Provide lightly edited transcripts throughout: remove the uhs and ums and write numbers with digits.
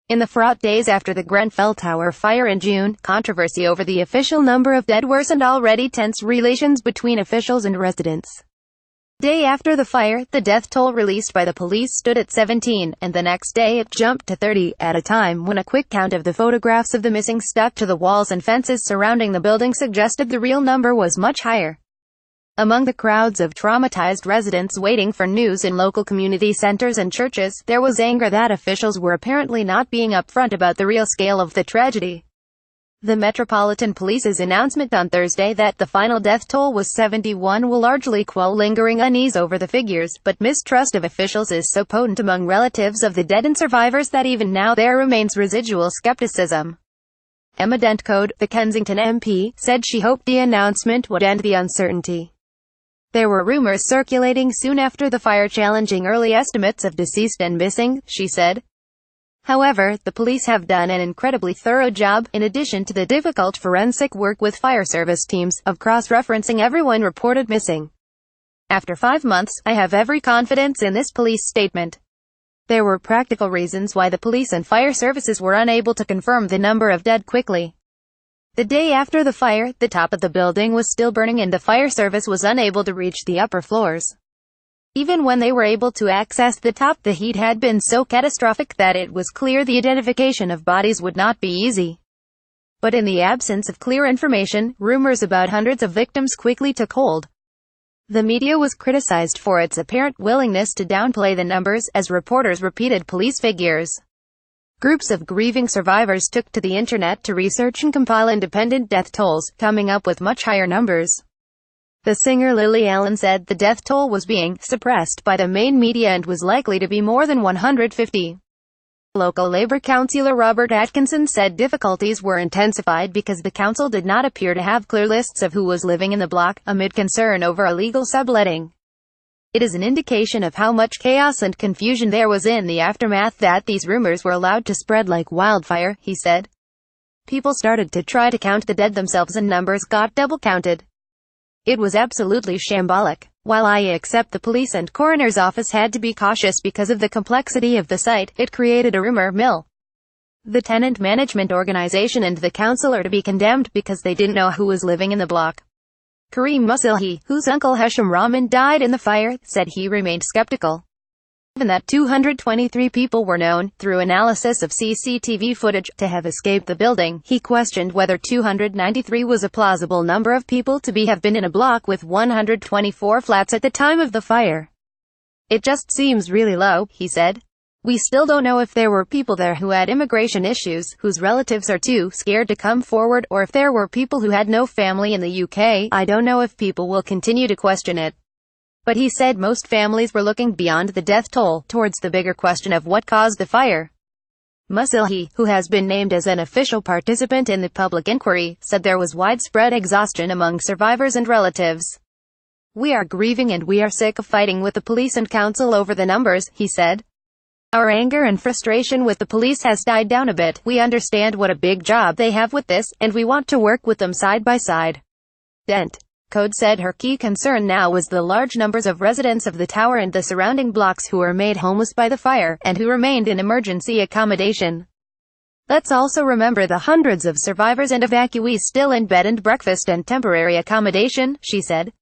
In the fraught days after the Grenfell Tower fire in June, controversy over the official number of dead worsened already tense relations between officials and residents. Day after the fire, the death toll released by the police stood at 17, and the next day it jumped to 30, at a time when a quick count of the photographs of the missing stuck to the walls and fences surrounding the building suggested the real number was much higher. Among the crowds of traumatized residents waiting for news in local community centers and churches, there was anger that officials were apparently not being upfront about the real scale of the tragedy. The Metropolitan Police's announcement on Thursday that the final death toll was 71 will largely quell lingering unease over the figures, but mistrust of officials is so potent among relatives of the dead and survivors that even now there remains residual skepticism. Emma Dentcode, the Kensington MP, said she hoped the announcement would end the uncertainty. There were rumors circulating soon after the fire challenging early estimates of deceased and missing, she said. However, the police have done an incredibly thorough job, in addition to the difficult forensic work with fire service teams, of cross-referencing everyone reported missing. After 5 months, I have every confidence in this police statement. There were practical reasons why the police and fire services were unable to confirm the number of dead quickly. The day after the fire, the top of the building was still burning and the fire service was unable to reach the upper floors. Even when they were able to access the top, the heat had been so catastrophic that it was clear the identification of bodies would not be easy. But in the absence of clear information, rumors about hundreds of victims quickly took hold. The media was criticized for its apparent willingness to downplay the numbers, as reporters repeated police figures. Groups of grieving survivors took to the internet to research and compile independent death tolls, coming up with much higher numbers. The singer Lily Allen said the death toll was being suppressed by the main media and was likely to be more than 150. Local Labour councillor Robert Atkinson said difficulties were intensified because the council did not appear to have clear lists of who was living in the block, amid concern over illegal subletting. It is an indication of how much chaos and confusion there was in the aftermath that these rumors were allowed to spread like wildfire, he said. People started to try to count the dead themselves and numbers got double-counted. It was absolutely shambolic. While I accept the police and coroner's office had to be cautious because of the complexity of the site, it created a rumor mill. The tenant management organization and the council are to be condemned because they didn't know who was living in the block. Kareem Musilhi, whose uncle Hesham Rahman died in the fire, said he remained skeptical. Given that 223 people were known, through analysis of CCTV footage, to have escaped the building, he questioned whether 293 was a plausible number of people to have been in a block with 124 flats at the time of the fire. It just seems really low, he said. We still don't know if there were people there who had immigration issues, whose relatives are too scared to come forward, or if there were people who had no family in the UK. I don't know if people will continue to question it. But he said most families were looking beyond the death toll, towards the bigger question of what caused the fire. Musilhi, who has been named as an official participant in the public inquiry, said there was widespread exhaustion among survivors and relatives. We are grieving and we are sick of fighting with the police and council over the numbers, he said. Our anger and frustration with the police has died down a bit. We understand what a big job they have with this, and we want to work with them side by side. Dentcode said her key concern now was the large numbers of residents of the tower and the surrounding blocks who were made homeless by the fire, and who remained in emergency accommodation. Let's also remember the hundreds of survivors and evacuees still in bed and breakfast and temporary accommodation, she said.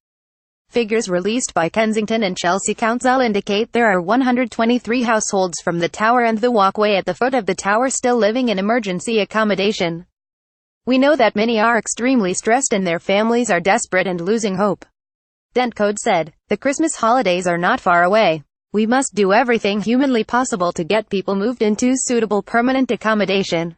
Figures released by Kensington and Chelsea Council indicate there are 123 households from the tower and the walkway at the foot of the tower still living in emergency accommodation. We know that many are extremely stressed and their families are desperate and losing hope. Dentcode said, the Christmas holidays are not far away. We must do everything humanly possible to get people moved into suitable permanent accommodation.